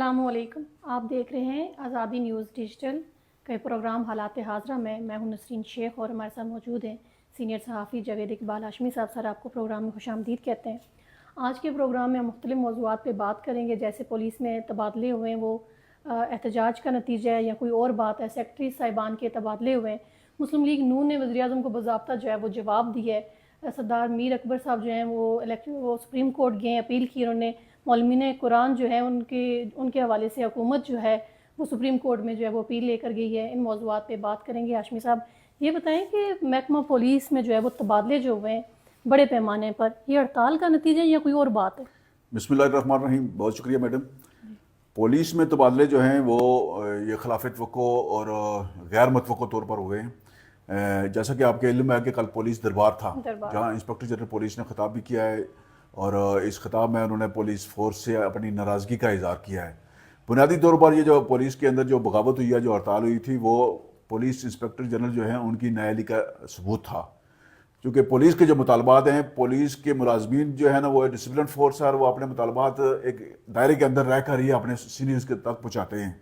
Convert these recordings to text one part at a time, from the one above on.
السلام علیکم. آپ دیکھ رہے ہیں آزادی نیوز ڈیجیٹل کے پروگرام حالات حاضرہ میں ہوں نسرین شیخ اور ہمارے ساتھ موجود ہیں سینئر صحافی جاوید اقبال ہاشمی صاحب. سر آپ کو پروگرام میں خوش آمدید کہتے ہیں. آج کے پروگرام میں ہم مختلف موضوعات پہ بات کریں گے، جیسے پولیس میں تبادلے ہوئے ہیں وہ احتجاج کا نتیجہ ہے یا کوئی اور بات ہے. سیکرٹری صاحبان کے تبادلے ہوئے ہیں. مسلم لیگ نون نے وزیر اعظم کو باضابطہ جو ہے وہ جواب دیا ہے. سردار میر اکبر صاحب جو ہیں وہ سپریم کورٹ گئے ہیں، اپیل کی. انہوں نے معلمین قرآن جو ہے ان کے حوالے سے حکومت جو ہے وہ سپریم کورٹ میں جو ہے وہ اپیل لے کر گئی ہے. ان موضوعات پہ بات کریں گے. ہاشمی صاحب یہ بتائیں کہ محکمہ پولیس میں جو ہے وہ تبادلے جو ہوئے ہیں بڑے پیمانے پر، یہ ہڑتال کا نتیجہ یا کوئی اور بات ہے؟ بسم اللہ الرحمن الرحیم. بہت شکریہ میڈم. پولیس میں تبادلے جو ہیں وہ یہ خلاف توقع اور غیر متوقع طور پر ہوئے ہیں. جیسا کہ آپ کے علم ہے کہ کل پولیس دربار تھا جہاں انسپکٹر جنرل پولیس نے خطاب بھی کیا ہے اور اس خطاب میں انہوں نے پولیس فورس سے اپنی ناراضگی کا اظہار کیا ہے. بنیادی طور پر یہ جو پولیس کے اندر جو بغاوت ہوئی ہے، جو ہڑتال ہوئی تھی، وہ پولیس انسپکٹر جنرل جو ہیں ان کی نااہلی کا ثبوت تھا. کیونکہ پولیس کے جو مطالبات ہیں، پولیس کے ملازمین جو ہے نا وہ ڈسپلن فورس ہے اور وہ اپنے مطالبات ایک دائرے کے اندر رہ کر ہی اپنے سینئرز کے تک پہنچاتے ہیں.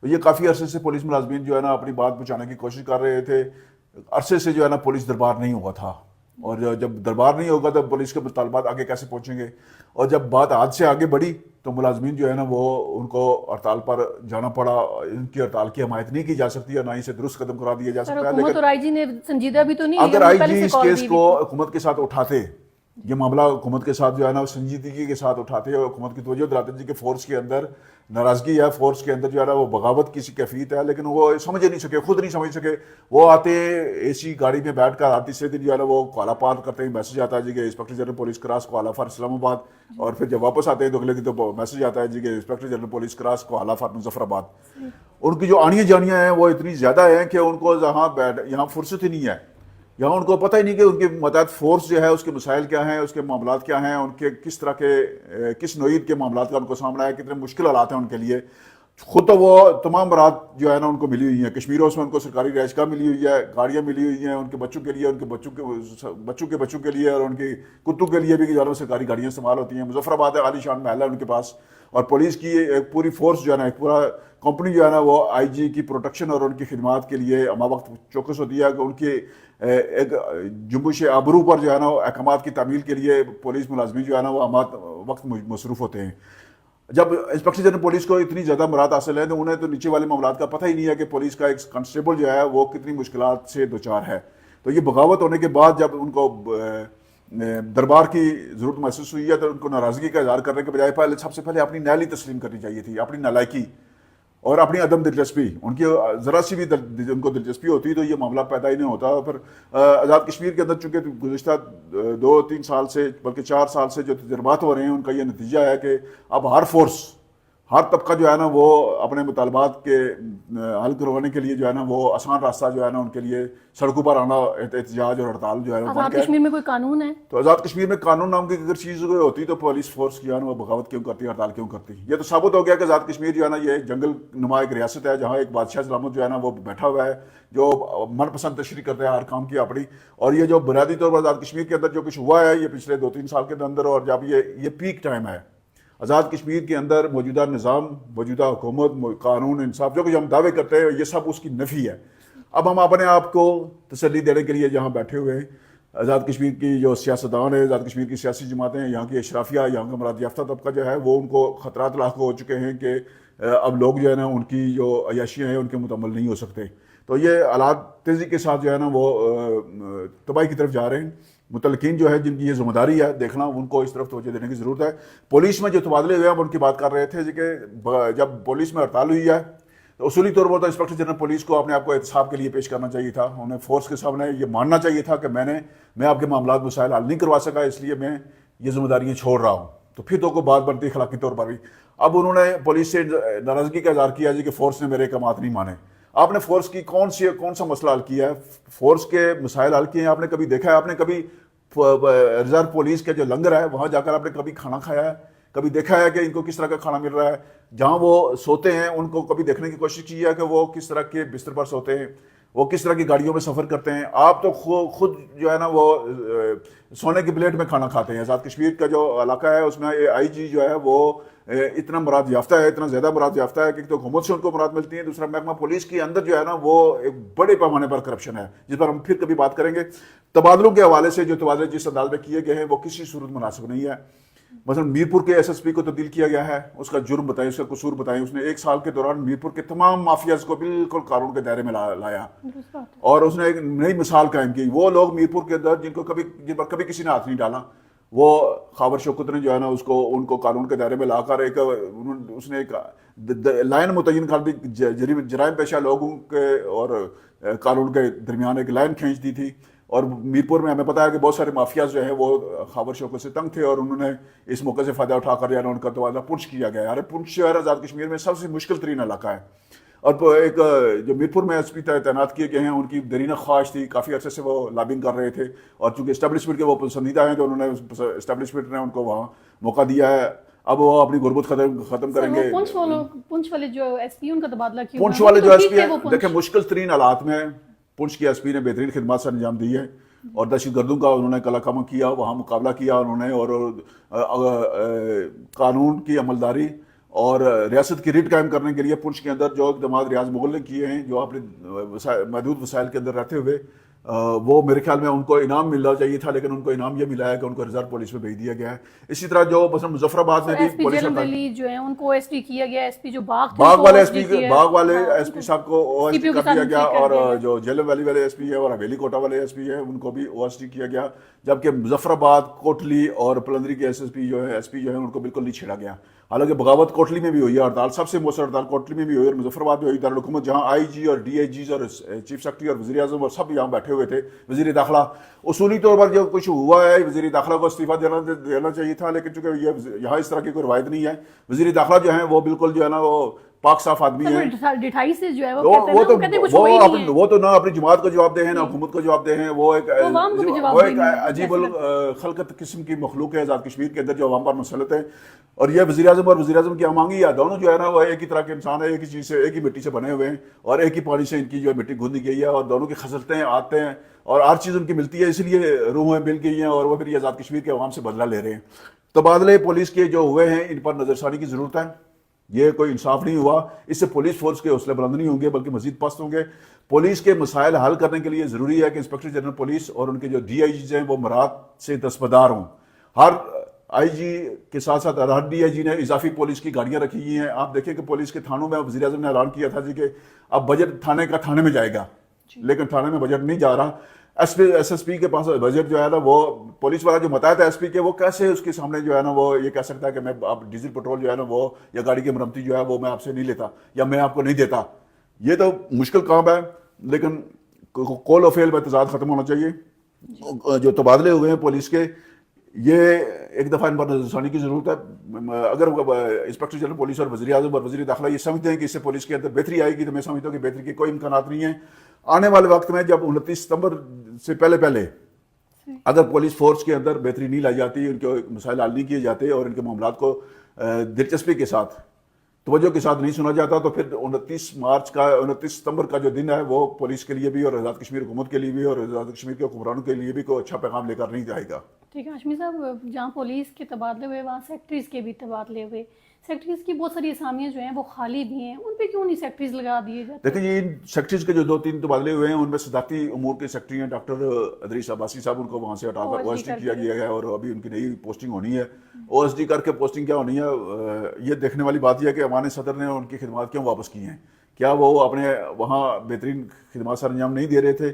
تو یہ کافی عرصے سے پولیس ملازمین جو ہے نا اپنی بات پہنچانے کی کوشش کر رہے تھے. عرصے سے جو ہے نا پولیس دربار نہیں ہوا تھا، اور جب دربار نہیں ہوگا تو پولیس کے مطالبات آگے کیسے پہنچیں گے؟ اور جب بات آج سے آگے بڑھی تو ملازمین جو ہے نا وہ ان کو ہڑتال پر جانا پڑا. ان کی ہڑتال کی حمایت نہیں کی جا سکتی اور نہ ہی اسے درست قدم کرا دیا جا سکتا ہے. حکومت اور آئی جی نے سنجیدہ بھی تو نہیں اگر آئی جی اس کیس کو حکومت کے ساتھ اٹھاتے، یہ معاملہ حکومت کے ساتھ جو ہے نا سنجیدگی کے ساتھ اٹھاتے اور حکومت کی توجہ دلاتے جی کہ فورس کے اندر ناراضگی ہے، فورس کے اندر جو ہے نا وہ بغاوت کی سی کیفیت ہے، لیکن وہ سمجھ نہیں سکے، خود نہیں سمجھ سکے. وہ آتے اے سی گاڑی میں بیٹھ کر آتی سے دن جو ہے نا وہ کالا پار کرتے ہیں، میسج آتا ہے جی کہ انسپکٹر جنرل پولیس کراس کوالا فار اسلام آباد. اور پھر جب واپس آتے ہیں تو اگلے دن تو میسج آتا ہے جی کہ انسپکٹر جنرل پولیس کراس کوالا فار مظفر آباد. ان کی جو آنیاں جانیاں ہیں وہ اتنی زیادہ ہیں کہ ان کو یہاں فرصت ہی نہیں ہے. یہاں ان کو پتہ ہی نہیں کہ ان کی متحد فورس جو ہے اس کے مسائل کیا ہیں، اس کے معاملات کیا ہیں، ان کے کس طرح کے کس نوعیت کے معاملات کا ان کو سامنا ہے، کتنے مشکل حالات ہیں ان کے لیے. خود تو وہ تمام برات جو ہے نا ان کو ملی ہوئی ہیں. کشمیر ہاؤس میں ان کو سرکاری رہائش گاہ ملی ہوئی ہے، گاڑیاں ملی ہوئی ہیں ان کے بچوں کے لیے، ان کے بچوں کے لیے اور ان کے کتوں کے لیے بھی جو ہے نا سرکاری گاڑیاں استعمال ہوتی ہیں. مظفر آباد ہے، عالی شان محل ہے ان کے پاس. اور پولیس کی ایک پوری فورس جو ہے نا، ایک پورا کمپنی جو ہے نا وہ آئی جی کی پروٹیکشن اور ان کی خدمات کے لیے ہمہ وقت چوکس ہوتی ہے کہ ان کے ایک جنبش آبرو پر جو ہے نا احکامات کی تعمیل کے لیے پولیس ملازمین جو ہے نا وہ وقت مصروف ہوتے ہیں. جب انسپکٹر جنرل پولیس کو اتنی زیادہ مراد حاصل ہے تو انہیں تو نیچے والے معاملات کا پتہ ہی نہیں ہے کہ پولیس کا ایک کانسٹیبل جو ہے وہ کتنی مشکلات سے دوچار ہے. تو یہ بغاوت ہونے کے بعد جب ان کو دربار کی ضرورت محسوس ہوئی ہے تو ان کو ناراضگی کا اظہار کرنے کے بجائے سب سے پہلے اپنی نااہلی تسلیم کرنی چاہیے تھی، اپنی نالائکی اور اپنی عدم دلچسپی. ان کی ذرا سی بھی ان کو دلچسپی ہوتی تو یہ معاملہ پیدا ہی نہیں ہوتا. پھر آزاد کشمیر کے اندر چونکہ گزشتہ 2-3 سال سے بلکہ 4 سال سے جو تجربات ہو رہے ہیں ان کا یہ نتیجہ ہے کہ اب ہر فورس، ہر طبقہ جو ہے نا وہ اپنے مطالبات کے حل کروانے کے لیے جو ہے نا وہ آسان راستہ جو ہے نا ان کے لیے سڑکوں پر آنا، احتجاج اور ہڑتال جو ہے نا. آزاد کشمیر میں کوئی قانون ہے؟ تو آزاد کشمیر میں قانون نام کی اگر چیز ہوتی تو پولیس فورس جو ہے نا وہ بغاوت کیوں کرتی، ہڑتال کیوں کرتی؟ یہ تو ثابت ہو گیا کہ آزاد کشمیر جو ہے نا یہ ایک جنگل نما ایک ریاست ہے جہاں ایک بادشاہ سلامت جو ہے نا وہ بیٹھا ہوا ہے جو من پسند تشریح کرتا ہے ہر کام کی اپنی. اور یہ جو بنیادی طور پر آزاد کشمیر کے اندر جو کچھ ہوا ہے یہ پچھلے 2-3 سال کے اندر، اور جب یہ پیک ٹائم ہے آزاد کشمیر کے اندر، موجودہ نظام، موجودہ حکومت، قانون، انصاف، جو کچھ ہم دعوے کرتے ہیں یہ سب اس کی نفی ہے. اب ہم اپنے آپ کو تسلی دینے کے لیے جہاں بیٹھے ہوئے ہیں، آزاد کشمیر کی جو سیاستدان ہیں، آزاد کشمیر کی سیاسی جماعتیں، یہاں کی اشرافیہ، یہاں کا مراد یافتہ طبقہ جو ہے وہ ان کو خطرات لاحق ہو چکے ہیں کہ اب لوگ جو ہے نا ان کی جو عیاشیاں ہیں ان کے متعمل نہیں ہو سکتے. تو یہ حالات تیزی کے ساتھ جو ہے نا وہ تباہی کی طرف جا رہے ہیں. متعلقین جو ہے جن کی یہ ذمہ داری ہے دیکھنا، ان کو اس طرف توجہ دینے کی ضرورت ہے. پولیس میں جو تبادلے ہوئے ہیں ہم ان کی بات کر رہے تھے کہ جب پولیس میں ہڑتال ہوئی ہے تو اصولی طور پر تو انسپکٹر جنرل پولیس کو اپنے آپ کو احتساب کے لیے پیش کرنا چاہیے تھا. انہیں فورس کے سامنے یہ ماننا چاہیے تھا کہ میں آپ کے معاملات مسائل حل نہیں کروا سکا، اس لیے میں یہ ذمہ داریاں چھوڑ رہا ہوں. تو پھر تو کوئی بات بنتی اخلاقی طور پر بھی. اب انہوں نے پولیس سے ناراضگی کا اظہار کیا جی کہ فورس نے میرے احکامات نہیں مانے. آپ نے فورس کی کون سا مسئلہ حل کیا ہے؟ فورس کے مسائل حل کیے ہیں آپ نے کبھی دیکھا ہے؟ آپ نے کبھی ریزرو پولیس کے جو لنگر ہے وہاں جا کر آپ نے کبھی کھانا کھایا ہے؟ کبھی دیکھا ہے کہ ان کو کس طرح کا کھانا مل رہا ہے؟ جہاں وہ سوتے ہیں ان کو کبھی دیکھنے کی کوشش کی ہے کہ وہ کس طرح کے بستر پر سوتے ہیں، وہ کس طرح کی گاڑیوں میں سفر کرتے ہیں؟ آپ تو خود جو ہے نا وہ سونے کی پلیٹ میں کھانا کھاتے ہیں. آزاد کشمیر کا جو علاقہ ہے اس میں آئی جی جو ہے وہ اتنا مراد یافتہ ہے، اتنا زیادہ مراد یافتہ ہے کہ تو حکومت سے ان کو مراد ملتی ہے، دوسرا محکمہ پولیس کے اندر جو ہے نا وہ ایک بڑے پیمانے پر کرپشن ہے، جس پر ہم پھر کبھی بات کریں گے۔ تبادلوں کے حوالے سے جو تبادلے جس انداز میں کیے گئے ہیں وہ کسی صورت مناسب نہیں ہے۔ مثلا میرپور کے ایس ایس پی کو تبدیل کیا گیا ہے، اس کا جرم بتائیں، اس کا قصور بتائیں، اس نے 1 سال کے دوران میرپور کے تمام مافیاز کو بالکل قانون کے دائرے میں لایا، اور اس نے ایک نئی مثال قائم کی۔ وہ لوگ میرپور کے اندر جن پر کبھی کسی نے ہاتھ نہیں ڈالا، وہ خاور شوکت نے جو ہے نا ان کو قانون کے دائرے میں لا کر اس نے ایک لائن متعین کر دی، جرائم پیشہ لوگوں کے اور قانون کے درمیان ایک لائن کھینچ دی تھی۔ اور میرپور میں ہمیں پتا ہے کہ بہت سارے مافیاز جو ہیں وہ خاور شوکت سے تنگ تھے، اور انہوں نے اس موقع سے فائدہ اٹھا کر ان کا تبادلہ پونچھ کیا گیا ہے۔ پونچھ جو ہے آزاد کشمیر میں سب سے مشکل ترین علاقہ ہے، اور ایک جو میرپور میں ایس پی تعینات کیے گئے ہیں ان کی دیرینہ خواہش تھی، کافی عرصے سے وہ لابنگ کر رہے تھے، اور چونکہ اسٹیبلشمنٹ کے وہ پسندیدہ ہیں تو انہوں نے اسٹیبلشمنٹ نے ان کو وہاں موقع دیا ہے۔ اب وہ اپنی غربت ختم کریں گے۔ پونچھ والے جو ایس پی ان کا تبادلہ کیا، پونچھ والے جو ایس پی ہیں دیکھیں مشکل ترین حالات میں پونچھ کے ایس پی نے بہترین خدمات سے انجام دی ہے، اور دہشت گردوں کا انہوں نے کلا کما کیا، وہاں مقابلہ کیا انہوں نے، اور قانون کی عملداری اور ریاست کی ریٹ قائم کرنے کے لیے پونچھ کے اندر جو اقدامات ریاض مغل نے کیے ہیں، جو اپنے محدود وسائل کے اندر رہتے ہوئے، وہ میرے خیال میں ان کو انعام ملنا چاہیے تھا، لیکن ان کو انعام یہ ملا ہے کہ ان کو ریزرو پولیس میں بھیج دیا گیا ہے۔ اسی طرح جو مثلا مظفر آباد میں بھی پولیس جو ہے ان کو ایس ٹی کیا گیا، ایس پی جو باغ والے ایس پی صاحب کو او ایس ٹی کر دیا گیا، اور جو جیلم ویلی والے ایس پی ہے اور حویلی کوٹا والے ایس پی ہیں ان کو بھی او ایس ٹی کیا گیا، جبکہ مظفر آباد، کوٹلی اور پلندری کے ایس پی جو ہے ان کو بالکل نہیں چھیڑا گیا۔ حالانکہ بغاوت کوٹلی میں بھی ہوئی ہے ہڑتال، سب سے مؤثر ہڑتال کوٹلی میں بھی ہوئی اور مظفر آباد میں ہوئی دارالحکومت، جہاں آئی جی اور ڈی آئی جیز اور چیف سیکرٹری اور وزیر اعظم اور سب یہاں بیٹھے ہوئے تھے۔ وزیر داخلہ اصولی طور پر جو کچھ ہوا ہے، وزیر داخلہ کو استعفیٰ دینا چاہیے تھا، لیکن چونکہ یہاں اس طرح کی کوئی روایت نہیں ہے، وزیر داخلہ جو ہیں وہ بالکل جو ہے نا وہ پاک صاف آدمی ہیں، وہ تو نہ اپنی جماعت کو جواب دے ہیں نہ حکومت کو جواب دے ہیں، وہ ایک عجیب الخلقت قسم کی مخلوق ہے آزاد کشمیر کے اندر جو عوام پر مسلط ہے۔ اور یہ وزیر اعظم اور وزیر اعظم کی امانگی ہے، دونوں جو ہے نا وہ ایک ہی طرح کے انسان ہیں، ایک ہی چیز سے، ایک ہی مٹی سے بنے ہوئے ہیں، اور ایک ہی پانی سے ان کی جو مٹی گوندی گئی ہے، اور دونوں کی خصلتیں آتے ہیں اور ہر چیز ان کی ملتی ہے، اس لیے روحیں مل گئی ہیں، اور وہ پھر یہ آزاد کشمیر کے عوام سے بدلہ لے رہے ہیں۔ تبادلے پولیس کے جو ہوئے ہیں ان پر نظر ثانی کی ضرورت ہے، یہ کوئی انصاف نہیں ہوا، اس سے پولیس فورس کے حوصلے بلند نہیں ہوں گے بلکہ مزید پست ہوں گے۔ پولیس کے مسائل حل کرنے کے لیے ضروری ہے کہ انسپکٹر جنرل پولیس اور ان کے جو ڈی آئی جیز ہیں وہ مراد سے دستبردار ہوں۔ ہر آئی جی کے ساتھ ساتھ ہر ڈی آئی جی نے اضافی پولیس کی گاڑیاں رکھی ہوئی ہیں۔ آپ دیکھیں کہ پولیس کے تھانوں میں وزیر اعظم نے اعلان کیا تھا کہ اب بجٹ تھانے کا تھانے میں جائے گا، لیکن تھانے میں بجٹ نہیں جا رہا۔ ایس ایس پی کے پاس بجٹ جو ہے نا وہ پولیس والا جو متعہد ہے ایس پی کے، وہ کیسے اس کے سامنے جو ہے نا وہ یہ کہہ سکتا ہے کہ میں آپ ڈیزل پیٹرول جو ہے نا وہ یا گاڑی کی مرمتی جو ہے وہ میں آپ سے نہیں لیتا یا میں آپ کو نہیں دیتا۔ یہ تو مشکل کام ہے، لیکن کول و فعل میں تضاد ختم ہونا چاہیے۔ جو تبادلے ہوئے ہیں پولیس کے، یہ ایک دفعہ ان پر نظر ثانی کی ضرورت ہے۔ اگر انسپکٹر جنرل پولیس اور وزیر اعظم اور وزیر داخلہ یہ سمجھتے ہیں کہ اس سے پولیس کے اندر بہتری آئے گی، تو میں سمجھتا ہوں کہ بہتری کے کوئی امکانات نہیں ہیں۔ آنے والے وقت میں جب 29 ستمبر سے پہلے اگر پولیس فورس کے اندر بہتری نہیں لائی جاتی، ان کے مسائل حل نہیں کیے جاتے اور ان کے معاملات کو دلچسپی کے ساتھ، توجہ کے ساتھ نہیں سنا جاتا، تو پھر 29 ستمبر کا جو دن ہے وہ پولیس کے لیے بھی اور آزاد کشمیر حکومت کے لیے بھی اور آزاد کشمیر کے حکمرانوں کے لیے بھی کوئی اچھا پیغام لے کر نہیں جائے گا۔ ٹھیک ہے ہاشمی صاحب، جہاں پولیس کے تبادلے ہوئے وہاں سیکٹریز کے بھی تبادلے ہوئے، سیکٹریز کی بہت ساری اسامیاں جو ہیں وہ خالی بھی ہیں، ان پہ کیوں نہیں سیکٹریز لگا دیے جاتے؟ دیکھیں یہ سیکٹریز کے جو 2-3 تبادلے ہوئے ہیں ان میں صدارتی امور کے سیکٹری ہیں ڈاکٹر ادریس عباسی صاحب، ان کو وہاں سے ہٹا کر او ایس ڈی کیا گیا ہے، اور ابھی ان کی نئی پوسٹنگ ہونی ہے۔ او ایس ڈی کر کے پوسٹنگ کیا ہونی ہے، یہ دیکھنے والی بات یہ ہے کہ ایوان صدر نے ان کی خدمات کیوں واپس کی ہیں، کیا وہ اپنے وہاں بہترین خدمات سر انجام نہیں دے رہے تھے؟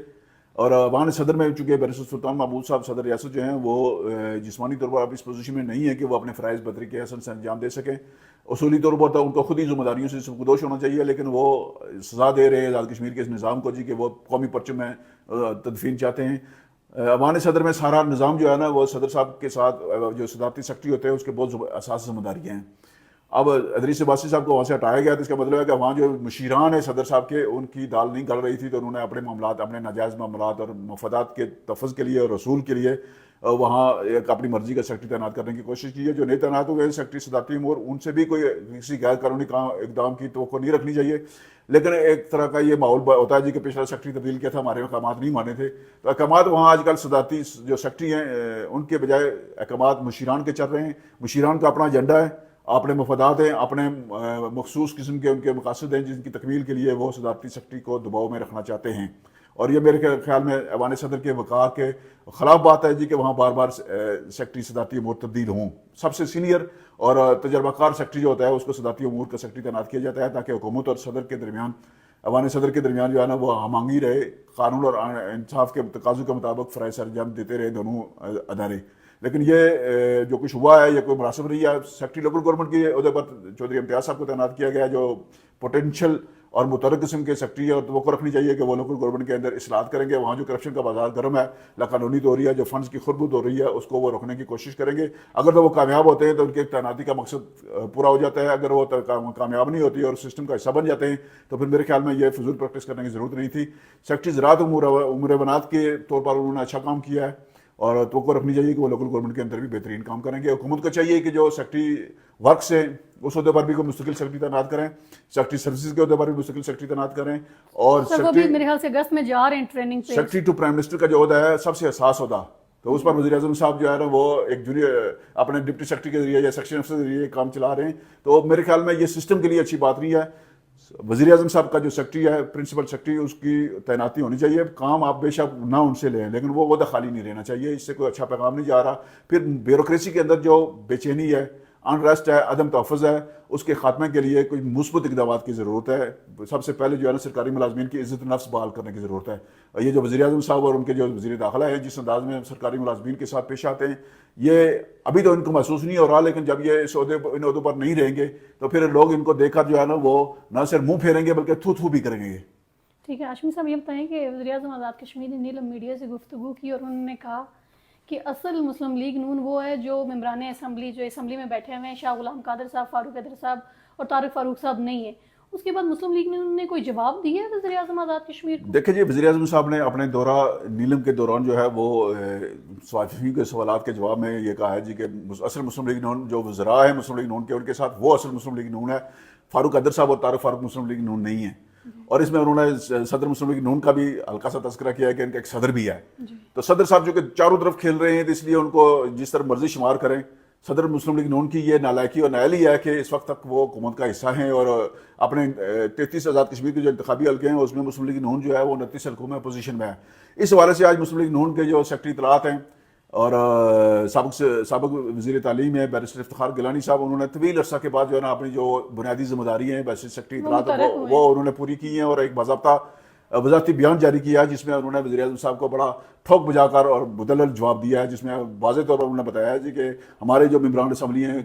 اور ایوان صدر میں چونکہ بیرسٹر سلطان محمود صاحب صدر ریاست جو ہیں وہ جسمانی طور پر اب اس پوزیشن میں نہیں ہے کہ وہ اپنے فرائض بطریقے حسن سے انجام دے سکیں۔ اصولی طور پر تو ان کو خود ہی ذمہ داریوں سے سبکدوش ہونا چاہیے، لیکن وہ سزا دے رہے ہیں آزاد کشمیر کے اس نظام کو، جی کہ وہ قومی پرچم میں تدفین چاہتے ہیں۔ ایوان صدر میں سارا نظام جو ہے نا وہ صدر صاحب کے ساتھ جو صدارتی سیکرٹری ہوتے ہیں اس کے بہت اساس ذمہ داریاں ہیں۔ اب ادریس عباسی صاحب کو وہاں سے ہٹایا گیا، تو اس کا مطلب ہے کہ وہاں جو مشیران ہیں صدر صاحب کے، ان کی دال نہیں گل رہی تھی، تو انہوں نے اپنے معاملات، اپنے ناجائز معاملات اور مفادات کے تفظ کے لیے اور رسول کے لیے وہاں ایک اپنی مرضی کا سیکرٹری تعینات کرنے کی کوشش کی ہے۔ جو نئے تعینات ہوئے سیکرٹری صدارتی امور، ان سے بھی کوئی کسی غیر قانونی اقدام کی توقع نہیں رکھنی چاہیے، لیکن ایک طرح کا یہ ماحول ہوتا ہے جی کہ پچھلا سیکرٹری تبدیل کیا تھا، ہمارے احکامات نہیں مانے تھے، تو احکامات وہاں آج کل صدارتی جو سیکرٹری ہیں ان کے بجائے احکامات مشیران کے چل رہے ہیں۔ مشیران کا اپنا ایجنڈا ہے، اپنے مفادات ہیں, اپنے مخصوص قسم کے ان کے مقاصد ہیں جن کی تکمیل کے لیے وہ صدارتی سیکرٹری کو دباؤ میں رکھنا چاہتے ہیں. اور یہ میرے خیال میں ایوان صدر کے وقار کے خلاف بات ہے جی کہ وہاں بار بار سیکرٹری صدارتی امور تبدیل ہوں. سب سے سینئر اور تجربہ کار سیکرٹری جو ہوتا ہے اس کو صدارتی امور کا سیکرٹری تعینات کیا جاتا ہے تاکہ حکومت اور صدر کے درمیان, ایوان صدر کے درمیان جو ہے نا وہ ہم آہنگی رہے, قانون اور انصاف کے تقاضوں کے مطابق فرائض سر انجام دیتے رہے دونوں ادارے. لیکن یہ جو کچھ ہوا ہے یہ کوئی مناسب نہیں ہے. سیکرٹری لوکل گورنمنٹ کی عہدے پر چودھری امتیاز صاحب کو تعینات کیا گیا جو پوٹینشیل اور متحرک قسم کے سیکرٹری ہے, اور توقع رکھنی چاہیے کہ وہ لوکل گورنمنٹ کے اندر اصلاحات کریں گے. وہاں جو کرپشن کا بازار گرم ہے, لاقانونی تو ہو رہی ہے, جو فنڈز کی خربود ہو رہی ہے, اس کو وہ روکنے کی کوشش کریں گے. اگر تو وہ کامیاب ہوتے ہیں تو ان کے تعیناتی کا مقصد پورا ہو جاتا ہے. اگر وہ کامیاب نہیں ہوتی اور سسٹم کا حصہ بن جاتے ہیں تو پھر میرے خیال میں یہ فضول پریکٹس کرنے کی ضرورت نہیں تھی. سیکرٹری زراعت امور بنات کے طور پر انہوں نے اچھا کام کیا ہے اور توقع رکھنی چاہیے کہ وہ لوکل گورنمنٹ کے اندر بھی بہترین کام کریں گے. حکومت کو چاہیے کہ جو سیکرٹری ورکس ہیں اس عہدے پر بھی کوئی مستقل سیکرٹری تعینات کریں, سیکرٹری سروسز کے عہدے پر بھی مستقل سیکرٹری تعینات کریں. اور میرے خیال سے اگست میں جا رہے ہیں ٹریننگ پہ. سیکرٹری ٹو پرائم منسٹر کا جو عہدہ ہے سب سے حساس عہدہ, تو اس پر وزیر اعظم صاحب جو ہے نا وہ ایک جونیئر اپنے ڈپٹی سیکرٹری کے ذریعے یا سیکشن افسر کے ذریعے کام چلا رہے ہیں. تو میرے خیال میں یہ سسٹم کے لیے اچھی بات نہیں ہے. وزیر اعظم صاحب کا جو سیکرٹری ہے پرنسپل سیکرٹری, اس کی تعیناتی ہونی چاہیے. کام آپ بے شک نہ ان سے لیں لیکن وہ عہدہ خالی نہیں رہنا چاہیے. اس سے کوئی اچھا پیغام نہیں جا رہا. پھر بیوروکریسی کے اندر جو بے چینی ہے, انریسٹ ہے, عدم تحفظ ہے, اس کے خاتمے کے لیے کوئی مثبت اقدامات کی ضرورت ہے. سب سے پہلے جو ہے نا سرکاری ملازمین کی عزت نفس بحال کرنے کی ضرورت ہے. یہ جو وزیر اعظم صاحب اور ان کے جو وزیر داخلہ ہیں جس انداز میں سرکاری ملازمین کے ساتھ پیش آتے ہیں, یہ ابھی تو ان کو محسوس نہیں ہو رہا, لیکن جب یہ ان عہدوں پر نہیں رہیں گے تو پھر لوگ ان کو دیکھ کر جو ہے نا وہ نہ صرف منہ پھیریں گے بلکہ تھو تھو بھی کریں گے. ٹھیک ہے ہاشمی صاحب, یہ بتائیں کہ وزیر اعظم آزاد کشمیر نے نیلم میڈیا سے گفتگو کی اور انہوں نے کہا کہ اصل مسلم لیگ نون وہ ہے جو ممبران اسمبلی جو اسمبلی میں بیٹھے ہوئے ہیں, شاہ غلام قادر صاحب, فاروق حیدر صاحب اور طارق فاروق صاحب نہیں ہے. اس کے بعد مسلم لیگ نے کوئی جواب دیا ہے وزیر اعظم آزاد کشمیر کو؟ دیکھیں جی, وزیر اعظم صاحب نے اپنے دورہ نیلم کے دوران جو ہے وہ صحافیوں کے سوالات کے جواب میں یہ کہا ہے جی کہ اصل مسلم لیگ نون جو وزراء ہیں مسلم لیگ نون کے ان کے ساتھ وہ اصل مسلم لیگ نون ہے. فاروق حیدر صاحب اور طارق فاروق مسلم لیگ نون نہیں ہیں. اور اس میں انہوں نے صدر مسلم لیگ نون کا بھی ہلکا سا تذکرہ کیا ہے کہ ان کا ایک صدر بھی ہے. تو صدر صاحب جو کہ چاروں طرف کھیل رہے ہیں تو اس لیے ان کو جس طرح مرضی شمار کریں. صدر مسلم لیگ نون کی یہ نالائکی اور نائلی ہے کہ اس وقت تک وہ حکومت کا حصہ ہیں اور اپنے 33 آزاد کشمیر کے جو انتخابی حلقے ہیں اس میں مسلم لیگ نون جو ہے وہ 29 حلقوں میں اپوزیشن میں ہے. اس حوالے سے آج مسلم لیگ نون کے جو سیکرٹری اطلاعات ہیں اور سابق وزیر تعلیم ہے بیرسٹر افتخار گیلانی صاحب, انہوں نے طویل عرصہ کے بعد جو ہے نا اپنی جو بنیادی ذمہ داری ہیں بیرسٹر سیکرٹری اطلاعات وہ انہوں نے پوری کی ہیں اور ایک باضابطہ وزارتی بیان جاری کیا جس میں انہوں نے وزیر اعظم صاحب کو بڑا ٹھوک بجا کر اور مدلل جواب دیا ہے, جس میں واضح طور پر انہوں نے بتایا ہے جی کہ ہمارے جو ممبران اسمبلی ہیں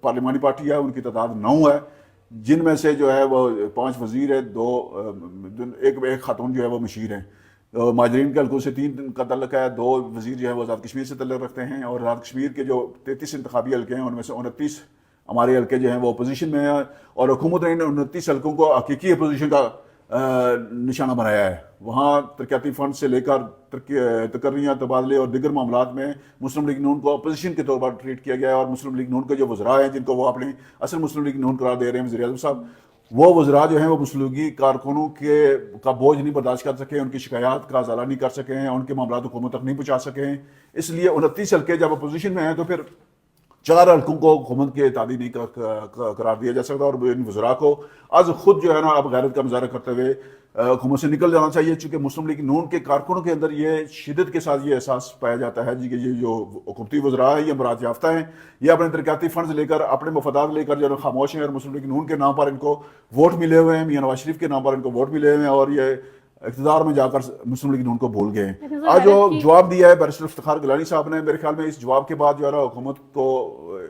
پارلیمانی پارٹی ہے ان کی تعداد 9 ہے, جن میں سے جو ہے وہ 5 وزیر ہیں, 2 ایک خاتون جو ہے وہ مشیر ہیں. مہاجرین کے حلقوں سے 3 کا تعلق ہے, 2 وزیر جو ہے وہ آزاد کشمیر سے تعلق رکھتے ہیں اور آزاد کشمیر کے جو 33 انتخابی حلقے ہیں ان میں سے 29 ہمارے حلقے جو ہیں وہ اپوزیشن میں ہیں اور حکومت نے ان 29 حلقوں کو حقیقی اپوزیشن کا نشانہ بنایا ہے. وہاں ترقیاتی فنڈ سے لے کر تقرریاں, تبادلے اور دیگر معاملات میں مسلم لیگ نون کو اپوزیشن کے طور پر ٹریٹ کیا گیا ہے. اور مسلم لیگ نون کے جو وزراء ہیں جن کو وہ اپنی اصل مسلم لیگ نون قرار دے رہے ہیں وزیر اعظم صاحب, وہ وزراء جو ہیں وہ مسلم لیگی کارکنوں کا بوجھ نہیں برداشت کر سکے, ان کی شکایات کا ازالہ نہیں کر سکے ہیں, ان کے معاملات حکومت تک نہیں پہنچا سکے ہیں. اس لیے 29 حلقے جب اپوزیشن میں ہیں تو پھر 4 حلقوں کو حکومت کے اتحادی نہیں قرار دیا جا سکتا. اور ان وزراء کو از خود جو ہے نا اب غیرت کا مظاہرہ کرتے ہوئے حکومت سے نکل جانا چاہیے, چونکہ مسلم لیگ نون کے کارکنوں کے اندر یہ شدت کے ساتھ یہ احساس پایا جاتا ہے جی کہ یہ جو حکومتی وزراء ہیں یہ امراض یافتہ ہیں, یہ اپنے ترقیاتی فنڈز لے کر اپنے مفادات لے کر جو خاموش ہیں اور مسلم لیگ نون کے نام پر ان کو ووٹ ملے ہوئے ہیں, میاں نواز شریف کے نام پر ان کو ووٹ ملے ہوئے ہیں اور یہ اقتدار میں جا کر مسلم لیگ نون کو بھول گئے ہیں. آج جو جواب دیا ہے بیرسٹر افتخار گیلانی صاحب نے, میرے خیال میں اس جواب کے بعد جو ہے نا حکومت کو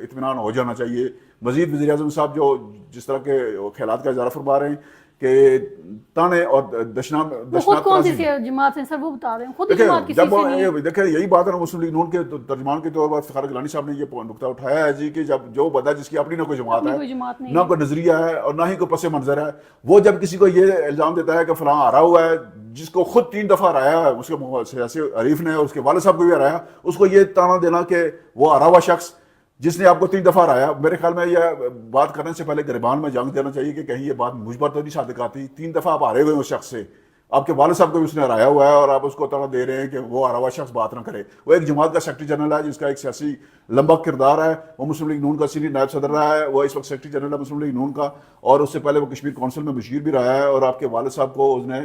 اطمینان ہو جانا چاہیے. مزید وزیر اعظم صاحب جو جس طرح کے خیالات کا اظہار فرما رہے ہیں کہ تانے اور خود کون سی جماعت ہیں سر وہ بتا رہے ہیں, خود جماعت کسی سے نہیں. دیکھیں یہی بات ہے نا, مسلم لیگ نون کے ترجمان کے طور پر افتخار گیلانی صاحب نے یہ نقطہ اٹھایا ہے جی کہ جب جو بندہ جس کی اپنی نہ کوئی جماعت ہے, نہ کوئی نظریہ ہے اور نہ ہی کوئی پس منظر ہے, وہ جب کسی کو یہ الزام دیتا ہے کہ فلاں ہرا ہوا ہے جس کو خود 3 دفعہ ہرایا ہے اس کے سیاسی حریف نے اور اس کے والد صاحب کو بھی ہرایا, اس کو یہ تانا دینا کہ وہ ہرا ہوا شخص جس نے آپ کو 3 دفعہ ہرایا, میرے خیال میں یہ بات کرنے سے پہلے گریبان میں جنگ دینا چاہیے کہ کہیں یہ بات مجھ پر تو نہیں صادق آتی. 3 دفعہ آپ ہارے ہوئے اس شخص سے, آپ کے والد صاحب کو بھی اس نے ہرایا ہوا ہے اور آپ اس کو طرح دے رہے ہیں کہ وہ ہرا ہوا شخص بات نہ کرے. وہ ایک جماعت کا سیکرٹری جنرل ہے جس کا ایک سیاسی لمبا کردار ہے. وہ مسلم لیگ نون کا سینئر نائب صدر رہا ہے. وہ اس وقت سیکرٹری جنرل ہے مسلم لیگ نون کا, اور اس سے پہلے وہ کشمیر کونسل میں مشیر بھی رہا ہے. اور آپ کے والد صاحب کو اس نے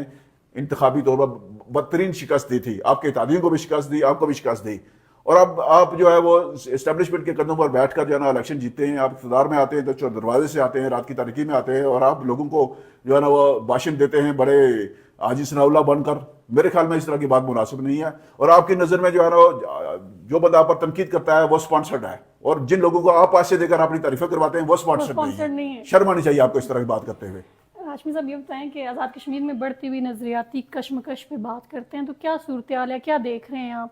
انتخابی طور پر بدترین شکست دی تھی. آپ کے اتحادیوں کو بھی شکست دی, آپ کو بھی شکست دی. اور اب آپ جو ہے وہ اسٹیبلشمنٹ کے قدموں پر بیٹھ کر جو ہے نا الیکشن جیتے ہیں. آپ اقتدار میں آتے ہیں تو چور دروازے سے آتے ہیں, رات کی تاریکی میں آتے ہیں, اور آپ لوگوں کو جو ہے نا وہ بھاشن دیتے ہیں بڑے حاجی ثناء اللہ بن کر. میرے خیال میں اس طرح کی بات مناسب نہیں ہے. اور آپ کی نظر میں جو ہے نا جو بندہ آپ پر تنقید کرتا ہے وہ سپانسرڈ ہے, اور جن لوگوں کو آپ پیسے دے کر اپنی تعریفیں کرواتے ہیں وہ سپانسرڈ نہیں ہے. شرم آنی چاہیے آپ کو اس طرح کی بات کرتے ہوئے. ہاشمی صاحب یہ بتائیں کہ آزاد کشمیر میں بڑھتی ہوئی نظریاتی کشمکش پہ بات کرتے ہیں, تو کیا صورتحال ہے, کیا دیکھ رہے ہیں آپ؟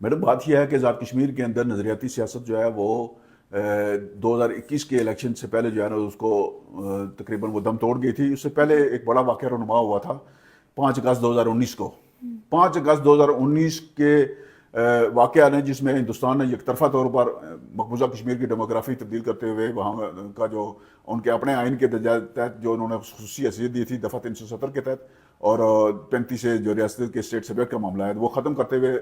میڈم بات یہ ہے کہ آزاد کشمیر کے اندر نظریاتی سیاست جو ہے وہ 2021 کے الیکشن سے پہلے جو ہے نا اس کو تقریباً وہ دم توڑ گئی تھی. اس سے پہلے ایک بڑا واقعہ رونما ہوا تھا 5 اگست 2019 کو. 5 اگست 2019 کے واقعہ نے جس میں ہندوستان نے یک طرفہ طور پر مقبوضہ کشمیر کی ڈیموگرافی تبدیل کرتے ہوئے وہاں کا جو ان کے اپنے آئین کے تحت جو انہوں نے خصوصی حیثیت دی تھی دفعہ 370 کے تحت, اور 35 سے جو ریاست کے اسٹیٹ سبجیکٹ کا معاملہ ہے وہ ختم کرتے ہوئے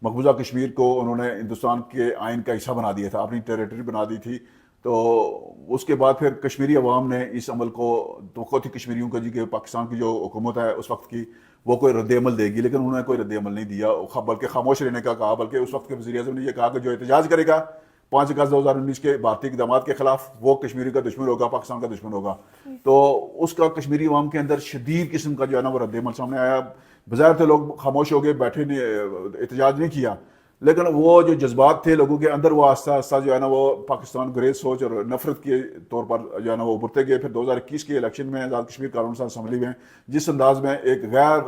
مقبوضہ کشمیر کو انہوں نے ہندوستان کے آئین کا حصہ بنا دیا تھا, اپنی ٹیریٹری بنا دی تھی. تو اس کے بعد پھر کشمیری عوام نے اس عمل کو توقع تھی کشمیریوں کو جی کہ پاکستان کی جو حکومت ہے اس وقت کی وہ کوئی رد عمل دے گی, لیکن انہوں نے کوئی رد عمل نہیں دیا, بلکہ خاموش رہنے کا کہا. بلکہ اس وقت کے وزیر اعظم نے یہ کہا کہ جو احتجاج کرے گا 5 اگست 2019 کے بھارتی اقدامات کے خلاف وہ کشمیری کا دشمن ہوگا, پاکستان کا دشمن ہوگا. تو اس کا کشمیری عوام کے اندر شدید قسم کا جو ہے نا وہ رد عمل سامنے آیا. بظاہر تھے لوگ خاموش ہو گئے, بیٹھے نے احتجاج نہیں کیا, لیکن وہ جو جذبات تھے لوگوں کے اندر وہ آہستہ آہستہ جو ہے نا وہ پاکستان گریز سوچ اور نفرت کے طور پر جو ہے نا وہ ابھرتے گئے. پھر 2021 کے الیکشن میں آزاد کشمیر قانون ساز اسمبلی میں جس انداز میں ایک غیر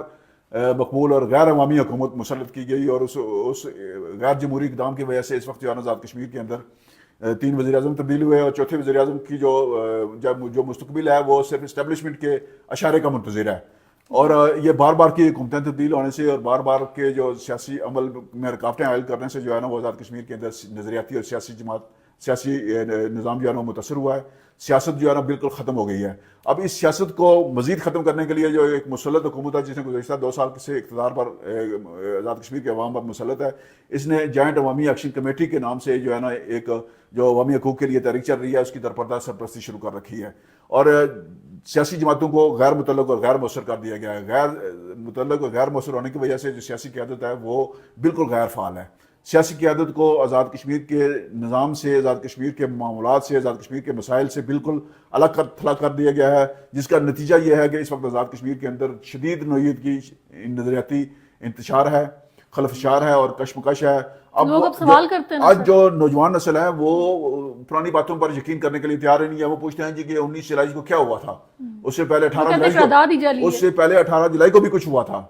مقبول اور غیر عوامی حکومت مسلط کی گئی, اور اس غیر جمہوری اقدام کی وجہ سے اس وقت جو ہے نا آزاد کشمیر کے اندر 3 وزیر اعظم تبدیل ہوئے, اور چوتھے وزیر اعظم کی جو مستقبل ہے وہ صرف اسٹیبلشمنٹ کے اشارے کا منتظر ہے. اور یہ بار بار کی حکومتیں تبدیل ہونے سے اور بار بار کے جو سیاسی عمل میں رکاوٹیں عائد کرنے سے جو ہے نا وہ آزاد کشمیر کے اندر نظریاتی اور سیاسی نظام جو ہے نا متاثر ہوا ہے. سیاست جو ہے نا بالکل ختم ہو گئی ہے. اب اس سیاست کو مزید ختم کرنے کے لیے جو ایک مسلط حکومت ہے جس نے گزشتہ 2 سال سے اقتدار پر آزاد کشمیر کے عوام پر مسلط ہے, اس نے جوائنٹ عوامی ایکشن کمیٹی کے نام سے جو ہے نا ایک جو عوامی حقوق کے لیے تحریک چل رہی ہے اس کی درپردہ سرپرستی شروع کر رکھی ہے, اور سیاسی جماعتوں کو غیر متعلق اور غیر مؤثر کر دیا گیا ہے. غیر متعلق اور غیر مؤثر ہونے کی وجہ سے جو سیاسی قیادت ہے وہ بالکل غیر فعال ہے. سیاسی قیادت کو آزاد کشمیر کے نظام سے, آزاد کشمیر کے معاملات سے, آزاد کشمیر کے مسائل سے بالکل الگ تھلگ کر دیا گیا ہے, جس کا نتیجہ یہ ہے کہ اس وقت آزاد کشمیر کے اندر شدید نوعیت کی نظریاتی انتشار ہے, خلفشار ہے اور کشمکش ہے. لوگ اب سوال کرتے ہیں آج جو نوجوان نسل ہے وہ پرانی باتوں پر یقین کرنے کے لیے تیار ہی نہیں ہے. وہ پوچھتے ہیں جی کہ 19 جولائی کو کیا ہوا تھا, اس سے پہلے 18 جولائی کو بھی کچھ ہوا تھا.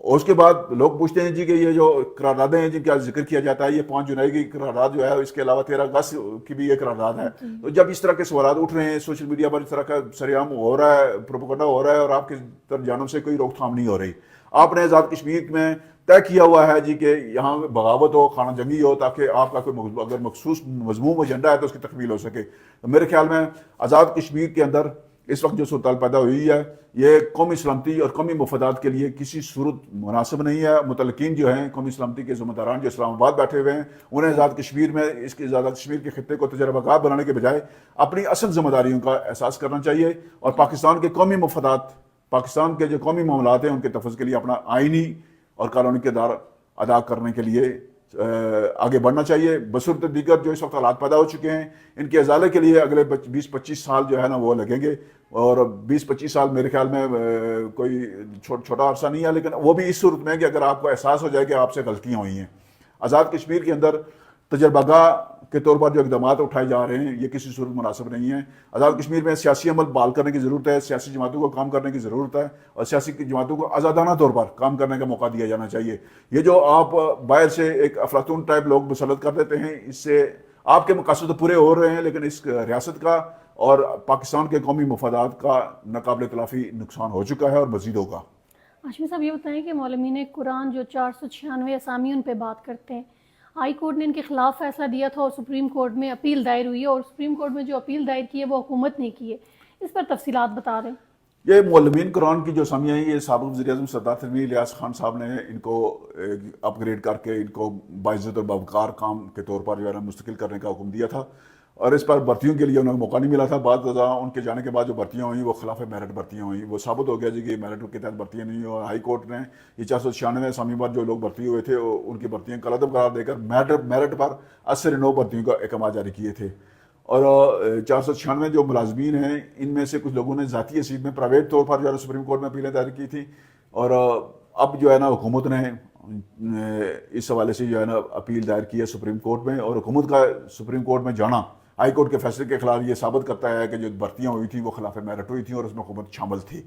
اور اس کے بعد لوگ پوچھتے ہیں جی کہ یہ جو قراردادیں ہیں جن کا ذکر کیا جاتا ہے یہ 5 جولائی کی قرارداد جو ہے, اس کے علاوہ 13 اگست کی بھی یہ قرارداد ہے. تو جب اس طرح کے سوالات اٹھ رہے ہیں سوشل میڈیا پر, اس طرح کا سرعام ہو رہا ہے, پروپیگنڈا ہو رہا ہے, اور آپ کی طرف جانب سے کوئی روک تھام نہیں ہو رہی. آپ نے آزاد کشمیر میں طے کیا ہوا ہے جی کہ یہاں بغاوت ہو, خانہ جنگی ہو, تاکہ آپ کا کوئی اگر مخصوص مضموم ایجنڈا ہے تو اس کی تکمیل ہو سکے. تو میرے خیال میں آزاد کشمیر کے اندر اس وقت جو صورتحال پیدا ہوئی ہے یہ قومی سلامتی اور قومی مفادات کے لیے کسی صورت مناسب نہیں ہے. متعلقین جو ہیں قومی سلامتی کے ذمہ داران جو اسلام آباد بیٹھے ہوئے ہیں, انہیں آزاد کشمیر میں آزاد کشمیر کے خطے کو تجربہ کار بنانے کے بجائے اپنی اصل ذمہ داریوں کا احساس کرنا چاہیے, اور پاکستان کے قومی مفادات, پاکستان کے جو قومی معاملات ہیں ان کے تفظ کے لیے اپنا آئینی اور قانونی کردار ادا کرنے کے لیے آگے بڑھنا چاہیے. بصورت دیگر جو اس وقت حالات پیدا ہو چکے ہیں ان کے ازالے کے لیے اگلے 20-25 سال جو ہے نا وہ لگیں گے, اور 20-25 سال میرے خیال میں کوئی چھوٹا عرصہ نہیں ہے, لیکن وہ بھی اس صورت میں کہ اگر آپ کو احساس ہو جائے کہ آپ سے غلطیاں ہوئی ہیں. آزاد کشمیر کے اندر تجربہ گاہ کے طور پر جو اقدامات اٹھائے جا رہے ہیں یہ کسی صورت مناسب نہیں ہے. آزاد کشمیر میں سیاسی عمل بحال کرنے کی ضرورت ہے, سیاسی جماعتوں کو کام کرنے کی ضرورت ہے, اور سیاسی جماعتوں کو آزادانہ طور پر کام کرنے کا موقع دیا جانا چاہیے. یہ جو آپ باہر سے ایک افلاطون ٹائپ لوگ مسلط کر دیتے ہیں, اس سے آپ کے مقاصد تو پورے ہو رہے ہیں, لیکن اس ریاست کا اور پاکستان کے قومی مفادات کا ناقابل تلافی نقصان ہو چکا ہے اور مزید ہوگا. ہاشمی صاحب یہ بتائیں کہ معلمین قرآن جو 496 اسامی ان پہ بات کرتے ہیں, ہائی کورٹ نے ان کے خلاف فیصلہ دیا تھا اور سپریم کورٹ میں اپیل دائر ہوئی ہے, اور سپریم کورٹ میں جو اپیل دائر کی ہے وہ حکومت نے کی ہے, اس پر تفصیلات بتا دیں. یہ معلمین قرآن کی جو اسامیہ ہیں یہ سابق وزیر اعظم سردار تھرمین الیاس خان صاحب نے ان کو اپ گریڈ کر کے ان کو باعزت اور باوقار کام کے طور پر جو ہے نا مستقل کرنے کا حکم دیا تھا، اور اس پر بھرتیوں کے لیے انہیں موقع نہیں ملا تھا. بعد ان کے جانے کے بعد جو بھرتیاں ہوئیں وہ خلاف میرٹ بھرتیاں ہوئیں. وہ ثابت ہو گیا جی کہ میرٹ کے تحت بھرتیاں نہیں ہوئی، اور ہائی کورٹ نے یہ 496 اسامی پر جو لوگ بھرتی ہوئے تھے ان کی بھرتیاں کالعدم قرار دے کر میرٹ پر 89 بھرتیوں کا احکامات جاری کیے تھے. اور 496 جو ملازمین ہیں ان میں سے کچھ لوگوں نے ذاتی حیثیت میں پرائیویٹ طور پر جو ہے سپریم کورٹ میں اپیلیں دائر کی تھی، اور اب جو ہے نا حکومت نے اس حوالے سے جو ہے نا اپیل دائر کی ہے سپریم کورٹ میں. اور حکومت کا سپریم کورٹ میں جانا ہائی کورٹ کے فیصلے کے خلاف یہ ثابت کرتا ہے کہ جو بھرتیاں ہوئی تھیں وہ خلاف میرٹ ہوئی تھیں اور اس میں حکومت شامل تھی.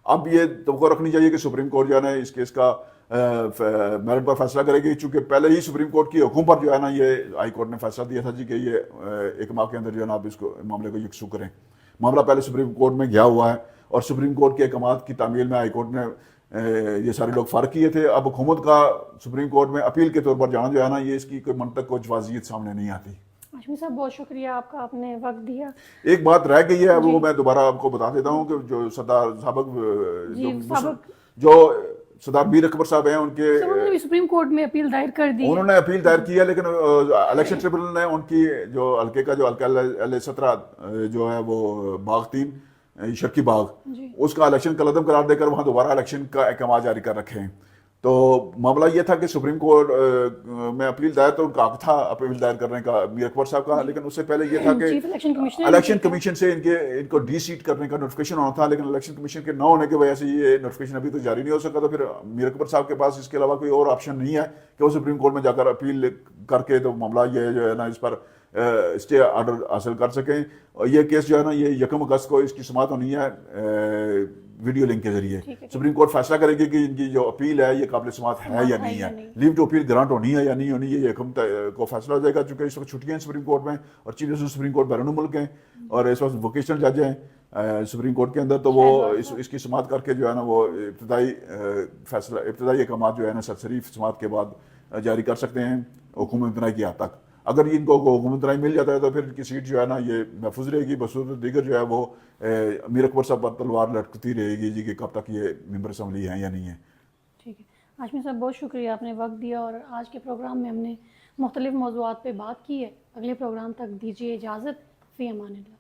اب یہ توقع رکھنی چاہیے کہ سپریم کورٹ جو ہے نا اس کیس کا میرٹ پر فیصلہ کرے گی، چونکہ پہلے ہی سپریم کورٹ کی حکم پر جو ہے نا یہ ہائی کورٹ نے فیصلہ دیا تھا جی کہ یہ ایک ماہ کے اندر جو ہے نا آپ اس کو معاملے کو یکسو کریں. معاملہ پہلے سپریم کورٹ میں گیا ہوا ہے اور سپریم کورٹ کے احکامات کی تعمیل میں ہائی کورٹ نے یہ سارے لوگ فرق کیے تھے. اب حکومت کا سپریم کورٹ میں اپیل کے طور پر جانا جو ہے نا یہ اس کی کوئی منطق کو جوازیت سامنے نہیں آتی. ہاشمی صاحب بہت شکریہ آپ کا، آپ نے وقت دیا. ایک بات رہ گئی ہے وہ میں دوبارہ آپ کو بتا دیتا ہوں کہ جو جو سردار میر اکبر صاحب ہیں ان کے انہوں نے سپریم کورٹ میں اپیل دائر کر دی، انہوں نے اپیل دائر کی ہے، لیکن الیکشن ٹریبونل نے ان کی جو حلقے کا جو حلقہ L17 جو ہے وہ باغ 3 شرکی باغ اس کا الیکشن کالعدم قرار دے کر وہاں دوبارہ الیکشن کا احکامات جاری کر رکھے ہیں. تو معاملہ یہ تھا کہ سپریم کورٹ میں اپیل دائر تو ان کا حق تھا اپیل دائر کرنے کا میر اکبر صاحب کا، لیکن اس سے پہلے یہ تھا کہ الیکشن کمیشن سے ان کو ڈی سیٹ کرنے کا نوٹیفکیشن ہونا تھا، لیکن الیکشن کمیشن کے نہ ہونے کی وجہ سے یہ نوٹیفکیشن ابھی تک جاری نہیں ہو سکا. تو پھر میر اکبر صاحب کے پاس اس کے علاوہ کوئی اور آپشن نہیں ہے کہ وہ سپریم کورٹ میں جا کر اپیل کر کے تو معاملہ یہ جو ہے نا اس پر اسٹے آرڈر حاصل کر سکیں. اور یہ کیس جو ہے نا یہ 1 اگست کو اس کی سماعت ہونی ہے ویڈیو لنک کے ذریعے. سپریم کورٹ فیصلہ کرے گی کہ ان کی جو اپیل ہے یہ قابل سماعت ہے یا نہیں ہے، لیو ٹو اپیل گرانٹ ہونی ہے یا نہیں ہونی، یہ حکم کو فیصلہ ہو جائے گا. چونکہ اس وقت چھٹیاں ہیں سپریم کورٹ میں اور چیف جسٹس سپریم کورٹ بیرون ملک ہیں اور اس وقت ووکیشنل جج ہیں سپریم کورٹ کے اندر، تو وہ اس کی سماعت کر کے جو ہے نا وہ ابتدائی فیصلہ ابتدائی احکامات جو ہے نا سرسری سماعت کے بعد جاری کر سکتے ہیں حکومت امتناعی کی حد تک. اگر ان کو حکومت امتناعی مل جاتا ہے تو پھر ان کی سیٹ جو ہے نا یہ محفوظ رہے گی، بصورت دیگر جو ہے وہ میر اکبر صاحب پر تلوار لٹکتی رہے گی جی کہ کب تک یہ ممبر اسمبلی ہیں یا نہیں ہیں. ٹھیک ہے ہاشمی صاحب بہت شکریہ، آپ نے وقت دیا اور آج کے پروگرام میں ہم نے مختلف موضوعات پہ بات کی ہے. اگلے پروگرام تک دیجیے اجازت، فی امان اللہ.